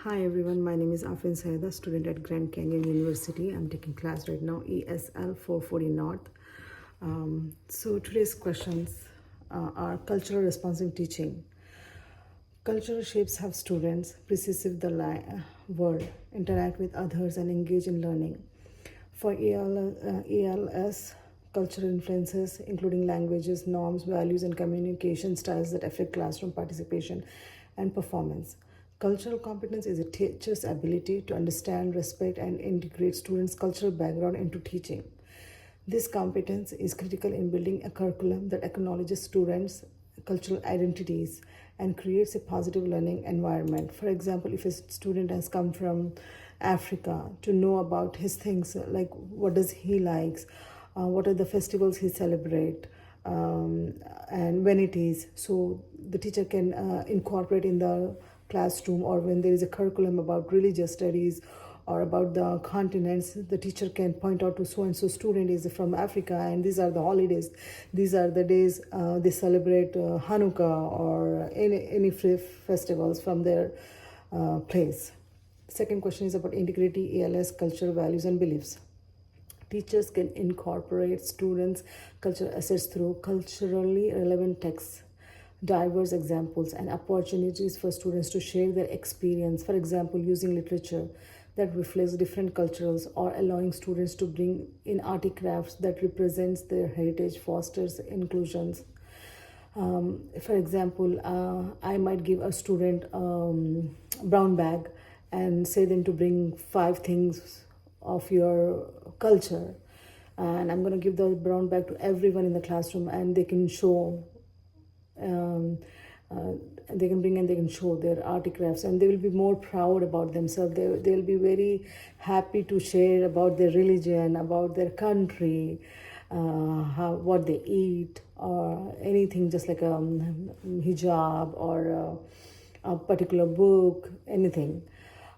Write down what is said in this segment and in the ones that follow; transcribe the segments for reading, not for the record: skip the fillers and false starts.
Hi everyone, my name is Afin Saida, student at Grand Canyon University. I'm taking class right now, ESL 440 North. So today's questions are cultural responsive teaching. Cultural shapes how students perceive the world, interact with others, and engage in learning. For ELS, cultural influences, including languages, norms, values, and communication styles that affect classroom participation and performance. Cultural competence is a teacher's ability to understand, respect, and integrate students' cultural background into teaching. This competence is critical in building a curriculum that acknowledges students' cultural identities and creates a positive learning environment. For example, if a student has come from Africa, to know about his things, like what does he likes, what are the festivals he celebrate, and when it is, so the teacher can incorporate in the classroom, or when there is a curriculum about religious studies or about the continents, the teacher can point out to so and so student is from Africa, and these are the holidays, these are the days they celebrate Hanukkah or any festivals from their place. Second question is about integrity, ALS, culture, values, and beliefs. Teachers can incorporate students' cultural assets through culturally relevant texts, diverse examples, and opportunities for students to share their experience. For example, using literature that reflects different cultures, or allowing students to bring in artifacts that represents their heritage fosters inclusions. For example, I might give a student brown bag and say them to bring 5 things of your culture, and I'm going to give the brown bag to everyone in the classroom, and they can show um, uh, they can bring and they can show their artifacts, and they will be more proud about themselves. They will be very happy to share about their religion, about their country, what they eat, or anything, just like a hijab or a particular book, anything.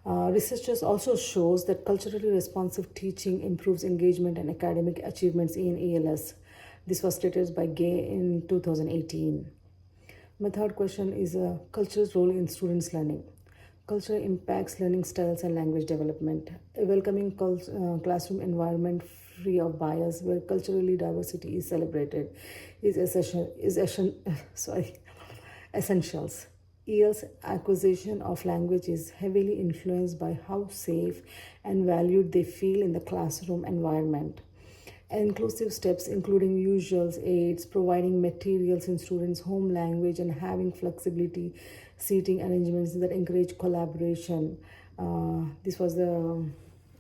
Researchers also shows that culturally responsive teaching improves engagement and academic achievements in ALS. This was stated by Gay in 2018. My third question is culture's role in students' learning. Culture impacts learning styles and language development. A welcoming classroom environment free of bias, where culturally diversity is celebrated, is essentials. EL's acquisition of language is heavily influenced by how safe and valued they feel in the classroom environment. Inclusive steps, including usuals, aids, providing materials in students' home language, and having flexibility seating arrangements that encourage collaboration. This was the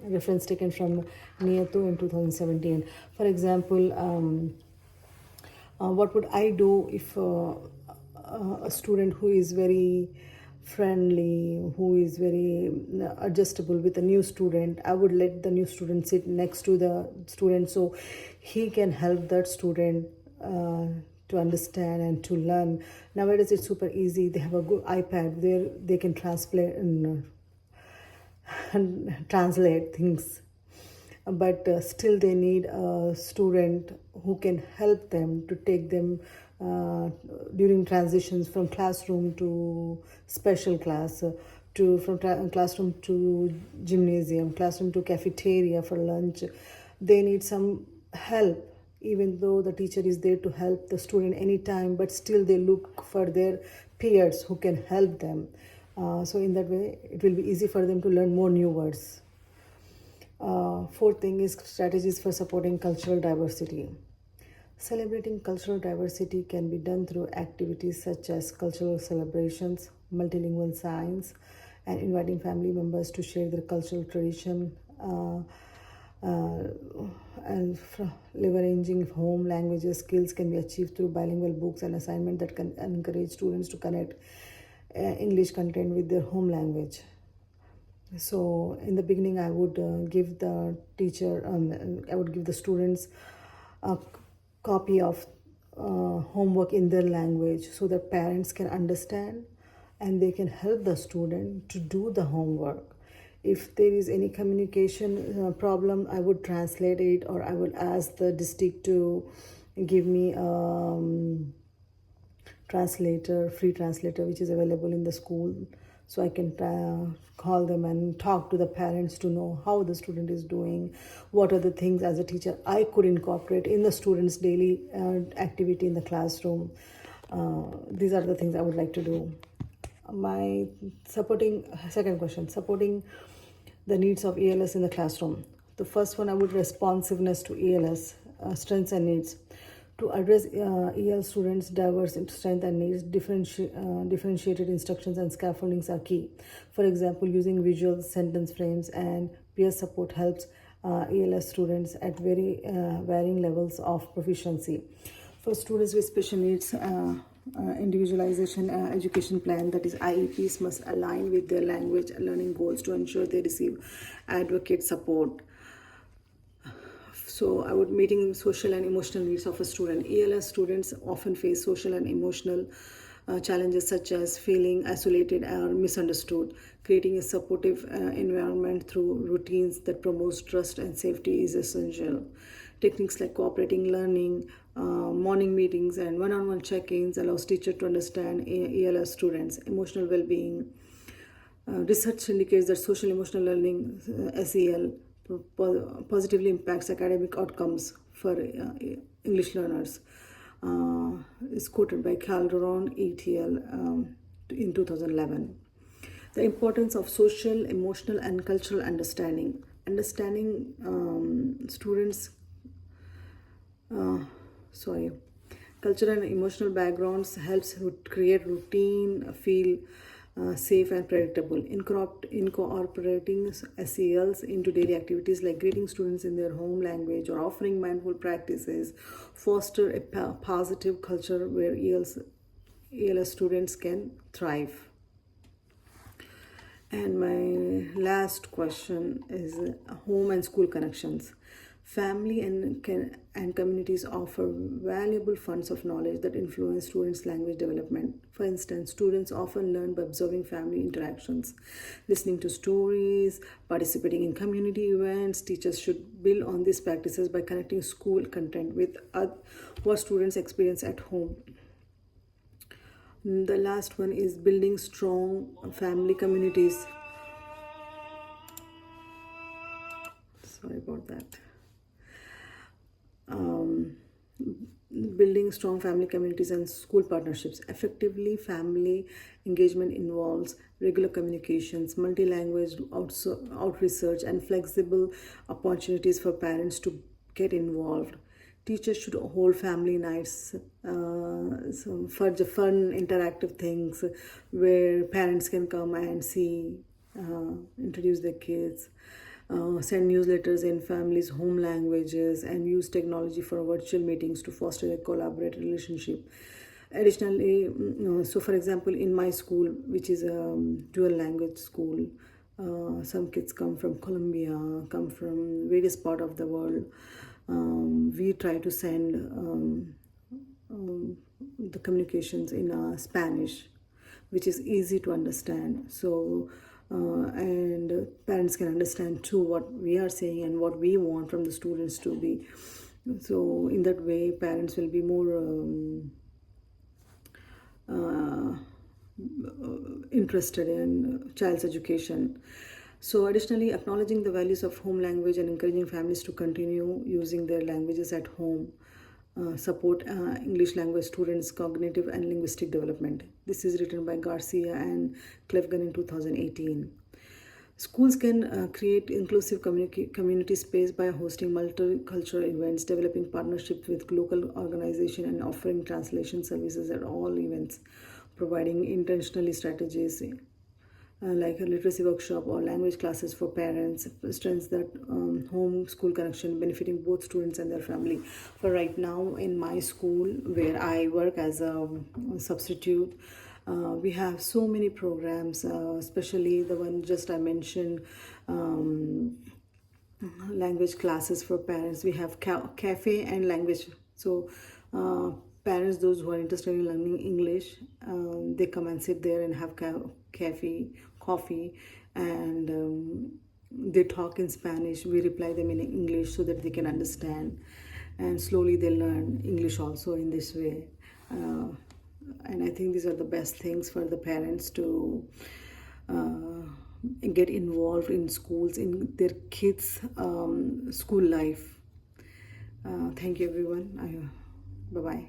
reference taken from Nieto in 2017. For example, what would I do if a student who is very friendly, who is very adjustable with a new student, I would let the new student sit next to the student so he can help that student to understand and to learn. Nowadays it's super easy. They have a good iPad where they can translate things, but still they need a student who can help them to take them during transitions from classroom to special class, to classroom to gymnasium, classroom to cafeteria for lunch. They need some help, even though the teacher is there to help the student anytime, but still they look for their peers who can help them. So in that way it will be easy for them to learn more new words. Fourth thing is strategies for supporting cultural diversity. Celebrating cultural diversity can be done through activities such as cultural celebrations, multilingual signs, and inviting family members to share their cultural tradition, uh, and leveraging home languages skills can be achieved through bilingual books and assignment that can encourage students to connect English content with their home language. So in the beginning I would give the teacher, I would give the students a copy of homework in their language so that parents can understand and they can help the student to do the homework. If there is any communication problem, I would translate it, or I would ask the district to give me translator, free translator, which is available in the school, so I can call them and talk to the parents to know how the student is doing, what are the things as a teacher I could incorporate in the students' daily activity in the classroom. These are the things I would like to do. My supporting second question, supporting the needs of ELS in the classroom. The first one, I would responsiveness to ELS strengths and needs. To address EL students' diverse strengths and needs, differentiated instructions and scaffoldings are key. For example, using visual sentence frames and peer support helps ELS students at very varying levels of proficiency. For students with special needs, individualization education plan, that is IEPs, must align with their language learning goals to ensure they receive advocate support. So I would meeting social and emotional needs of a student. ELS students often face social and emotional challenges such as feeling isolated or misunderstood. Creating a supportive environment through routines that promotes trust and safety is essential. Techniques like cooperating learning, morning meetings, and one-on-one check-ins allows teachers to understand ELS students' emotional well-being. Research indicates that social emotional learning, SEL, positively impacts academic outcomes for English learners. Is quoted by Calderon ETL in 2011. The importance of social, emotional, and cultural understanding. Understanding students, cultural and emotional backgrounds helps create routine, feel safe and predictable. Incorporating SELs into daily activities like greeting students in their home language or offering mindful practices foster a positive culture where ELS students can thrive. And my last question is home and school connections. Family and communities offer valuable funds of knowledge that influence students' language development. For instance, students often learn by observing family interactions, listening to stories, participating in community events. Teachers should build on these practices by connecting school content with what students experience at home. The last one is building strong family communities. Sorry about that. Building strong family communities and school partnerships. Effectively, family engagement involves regular communications, multi-language out research, and flexible opportunities for parents to get involved. Teachers should hold family nights, some fun interactive things where parents can come and see, introduce their kids. Send newsletters in families' home languages, and use technology for virtual meetings to foster a collaborative relationship. Additionally, so for example, in my school, which is a dual language school, some kids come from Colombia, come from various part of the world. We try to send the communications in Spanish, which is easy to understand. So and parents can understand too what we are saying and what we want from the students to be. So in that way, parents will be more interested in child's education. So additionally, acknowledging the values of home language and encouraging families to continue using their languages at home support English language students' cognitive and linguistic development. This is written by Garcia and Klefgen in 2018. Schools can create inclusive community space by hosting multicultural events, developing partnerships with local organizations, and offering translation services at all events, providing intentionally strategies like a literacy workshop or language classes for parents, strengthens that home school connection, benefiting both students and their family. For right now, in my school where I work as a substitute, we have so many programs, especially the one just I mentioned, language classes for parents. We have cafe and language. So parents, those who are interested in learning English, they come and sit there and have coffee, and they talk in Spanish. We reply them in English so that they can understand, and slowly they learn English also in this way. And I think these are the best things for the parents to get involved in schools, in their kids' school life. Thank you, everyone. Bye bye.